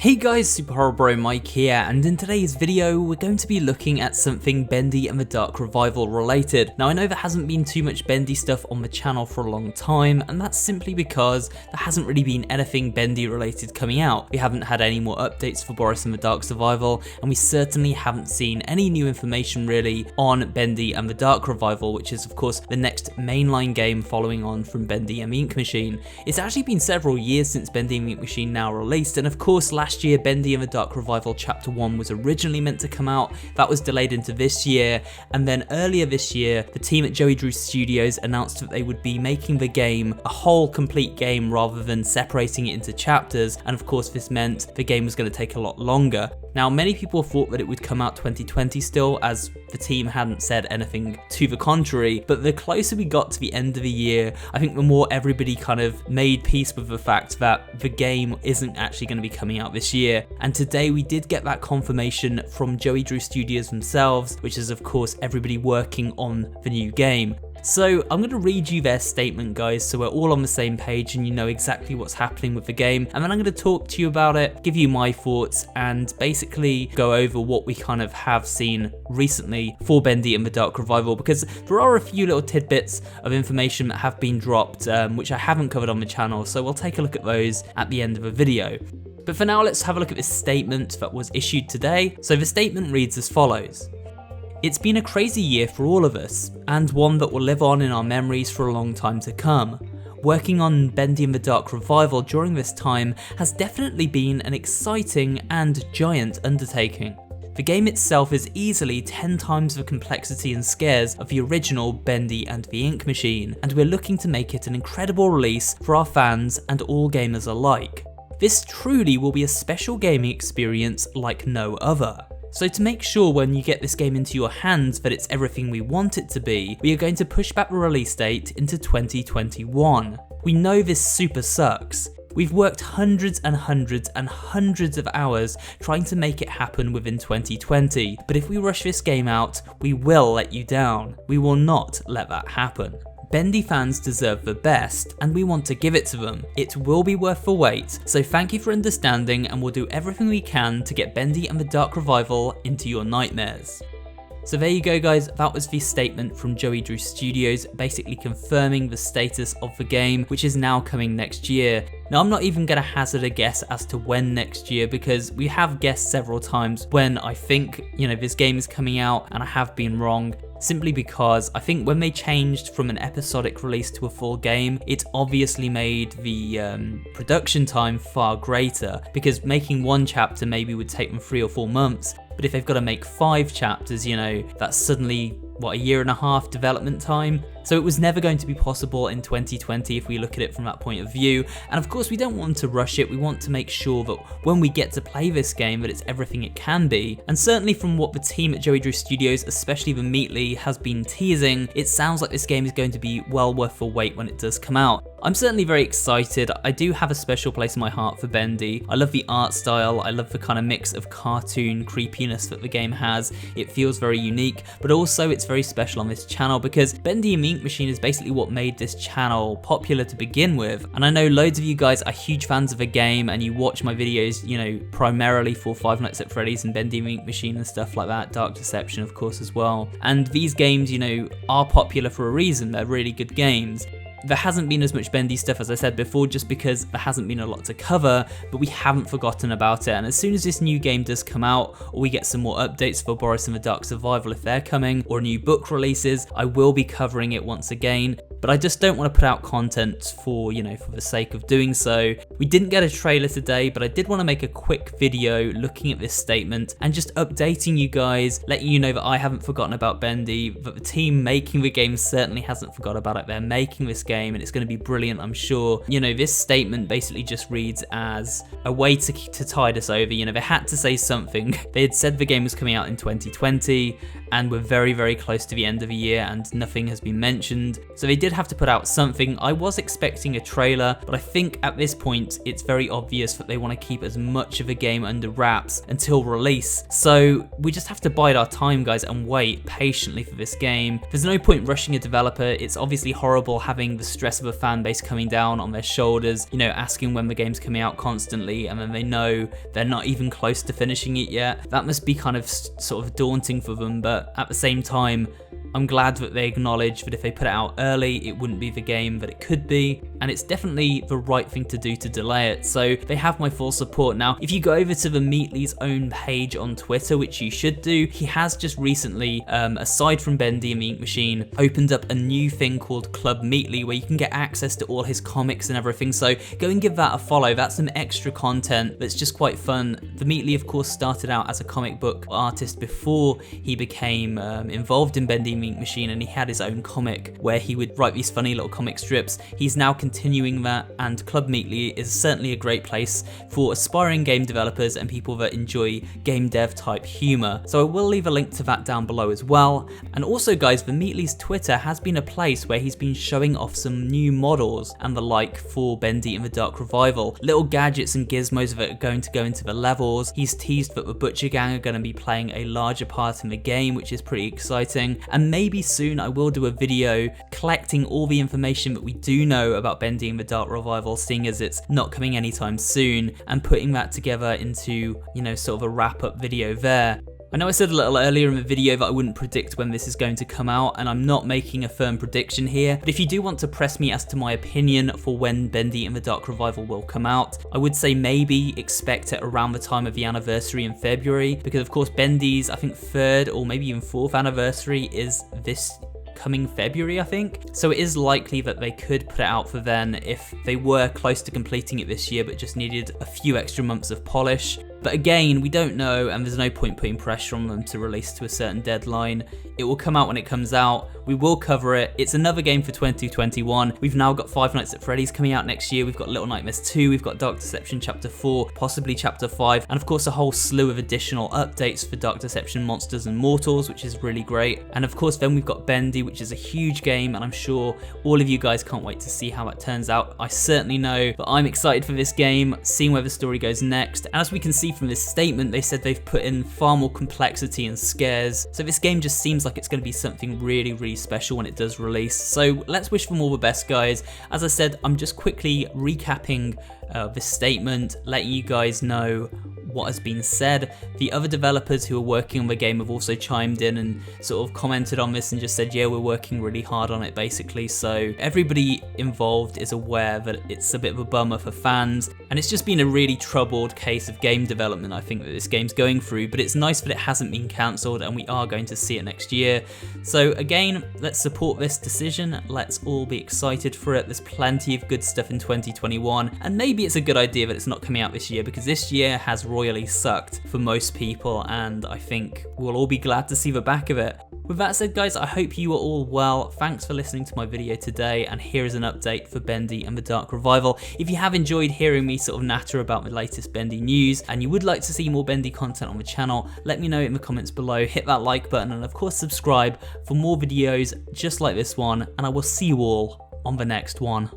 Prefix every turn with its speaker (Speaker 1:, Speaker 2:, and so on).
Speaker 1: Hey guys, SuperHorrorBro Mike here, and in today's video we're going to be looking at something Bendy and the Dark Revival related. Now I know there hasn't been too much Bendy stuff on the channel for a long time, and that's simply because there hasn't really been anything Bendy related coming out. We haven't had any more updates for Boris and the Dark Survival, and we certainly haven't seen any new information really on Bendy and the Dark Revival, which is of course the next mainline game following on from Bendy and the Ink Machine. It's actually been several years since Bendy and the Ink Machine now released, and of course last year Bendy and the Dark Revival Chapter 1 was originally meant to come out. That was delayed into this year, and then earlier this year the team at Joey Drew Studios announced that they would be making the game a whole complete game rather than separating it into chapters, and of course this meant the game was going to take a lot longer. Now many people thought that it would come out 2020 still, as the team hadn't said anything to the contrary, but the closer we got to the end of the year, I think the more everybody kind of made peace with the fact that the game isn't actually going to be coming out this year. And today we did get that confirmation from Joey Drew Studios themselves, which is of course everybody working on the new game. So I'm going to read you their statement, guys, so we're all on the same page and you know exactly what's happening with the game, and then I'm going to talk to you about it, give you my thoughts, and basically go over what we kind of have seen recently for Bendy and the Dark Revival, because there are a few little tidbits of information that have been dropped which I haven't covered on the channel, so we'll take a look at those at the end of the video. But for now, let's have a look at this statement that was issued today. So the statement reads as follows. It's been a crazy year for all of us, and one that will live on in our memories for a long time to come. Working on Bendy and the Dark Revival during this time has definitely been an exciting and giant undertaking. The game itself is easily 10 times the complexity and scares of the original Bendy and the Ink Machine, and we're looking to make it an incredible release for our fans and all gamers alike. This truly will be a special gaming experience like no other. So to make sure when you get this game into your hands that it's everything we want it to be, we are going to push back the release date into 2021. We know this super sucks. We've worked hundreds and hundreds and hundreds of hours trying to make it happen within 2020, but if we rush this game out, we will let you down. We will not let that happen. Bendy fans deserve the best, and we want to give it to them. It will be worth the wait, so thank you for understanding, and we'll do everything we can to get Bendy and the Dark Revival into your nightmares. So there you go, guys, that was the statement from Joey Drew Studios, basically confirming the status of the game, which is now coming next year. Now I'm not even going to hazard a guess as to when next year, because we have guessed several times when I think, this game is coming out, and I have been wrong. Simply because I think when they changed from an episodic release to a full game, it obviously made the production time far greater, because making one chapter maybe would take them 3 or 4 months, but if they've got to make 5 chapters, that's suddenly, a year and a half development time. So it was never going to be possible in 2020 if we look at it from that point of view, and of course we don't want to rush it. We want to make sure that when we get to play this game that it's everything it can be, and certainly from what the team at Joey Drew Studios, especially TheMeatly, has been teasing, it sounds like this game is going to be well worth the wait when it does come out. I'm certainly very excited. I do have a special place in my heart for Bendy. I love the art style, I love the kind of mix of cartoon creepiness that the game has. It feels very unique, but also it's very special on this channel because Bendy and the Ink Machine is basically what made this channel popular to begin with. And I know loads of you guys are huge fans of the game and you watch my videos, primarily for Five Nights at Freddy's and Bendy and the Ink Machine and stuff like that, Dark Deception of course as well. And these games, are popular for a reason. They're really good games. There hasn't been as much Bendy stuff as I said before, just because there hasn't been a lot to cover, but we haven't forgotten about it, and as soon as this new game does come out, or we get some more updates for Boris and the Dark Survival if they're coming, or new book releases, I will be covering it once again. But I just don't want to put out content for the sake of doing so. We didn't get a trailer today, but I did want to make a quick video looking at this statement and just updating you guys, letting you know that I haven't forgotten about Bendy, that the team making the game certainly hasn't forgotten about it. They're making this game and it's going to be brilliant, I'm sure. This statement basically just reads as a way to tide us over. They had to say something. They had said the game was coming out in 2020 and we're very, very close to the end of the year and nothing has been mentioned. So they did did have to put out something. I was expecting a trailer, but I think at this point it's very obvious that they want to keep as much of a game under wraps until release. So we just have to bide our time, guys, and wait patiently for this game. There's no point rushing a developer. It's obviously horrible having the stress of a fan base coming down on their shoulders, you know, asking when the game's coming out constantly, and then they know they're not even close to finishing it yet. That must be kind of sort of daunting for them, but at the same time, I'm glad that they acknowledge that if they put it out early, it wouldn't be the game that it could be, and it's definitely the right thing to do to delay it, so they have my full support. Now, if you go over to TheMeatly's own page on Twitter, which you should do, he has just recently, aside from Bendy and the Ink Machine, opened up a new thing called ClubMeatly, where you can get access to all his comics and everything, so go and give that a follow. That's some extra content that's just quite fun. TheMeatly, of course, started out as a comic book artist before he became involved in Bendy and the Ink Machine, and he had his own comic where he would write these funny little comic strips. He's now continuing that, and ClubMeatly is certainly a great place for aspiring game developers and people that enjoy game dev type humor. So I will leave a link to that down below as well. And also, guys, TheMeatly's Twitter has been a place where he's been showing off some new models and the like for Bendy and the Dark Revival. Little gadgets and gizmos that are going to go into the levels. He's teased that the Butcher Gang are going to be playing a larger part in the game, which is pretty exciting. And maybe soon I will do a video collecting all the information that we do know about Bendy and the Dark Revival, seeing as it's not coming anytime soon, and putting that together into, you know, sort of a wrap-up video there. I know I said a little earlier in the video that I wouldn't predict when this is going to come out, and I'm not making a firm prediction here, but if you do want to press me as to my opinion for when Bendy and the Dark Revival will come out, I would say maybe expect it around the time of the anniversary in February, because of course Bendy's, I think, 3rd or maybe even 4th anniversary is this coming February, I think. So it is likely that they could put it out for then if they were close to completing it this year but just needed a few extra months of polish. But again, we don't know, and there's no point putting pressure on them to release to a certain deadline. It will come out when it comes out. We will cover it. It's another game for 2021. We've now got Five Nights at Freddy's coming out next year. We've got Little Nightmares 2. We've got Dark Deception Chapter 4, possibly Chapter 5, and of course a whole slew of additional updates for Dark Deception Monsters and Mortals, which is really great. And of course then we've got Bendy, which is a huge game, and I'm sure all of you guys can't wait to see how that turns out. I certainly know that I'm excited for this game, seeing where the story goes next. And as we can see from this statement, they said they've put in far more complexity and scares, so this game just seems like it's going to be something really, really special when it does release. So let's wish them all the best, guys. As I said, I'm just quickly recapping this statement, letting you guys know what has been said. The other developers who are working on the game have also chimed in and sort of commented on this and just said, yeah, we're working really hard on it, basically. So everybody involved is aware that it's a bit of a bummer for fans, and it's just been a really troubled case of game development, I think, that this game's going through, but it's nice that it hasn't been cancelled and we are going to see it next year. So again, let's support this decision. Let's all be excited for it. There's plenty of good stuff in 2021, and maybe it's a good idea that it's not coming out this year, because this year has royally sucked for most people, and I think we'll all be glad to see the back of it. With that said, guys, I hope you are all well. Thanks for listening to my video today, and here is an update for Bendy and the Dark Revival. If you have enjoyed hearing me sort of natter about the latest Bendy news, and you would like to see more Bendy content on the channel, let me know in the comments below. Hit that like button, and of course subscribe for more videos just like this one, and I will see you all on the next one.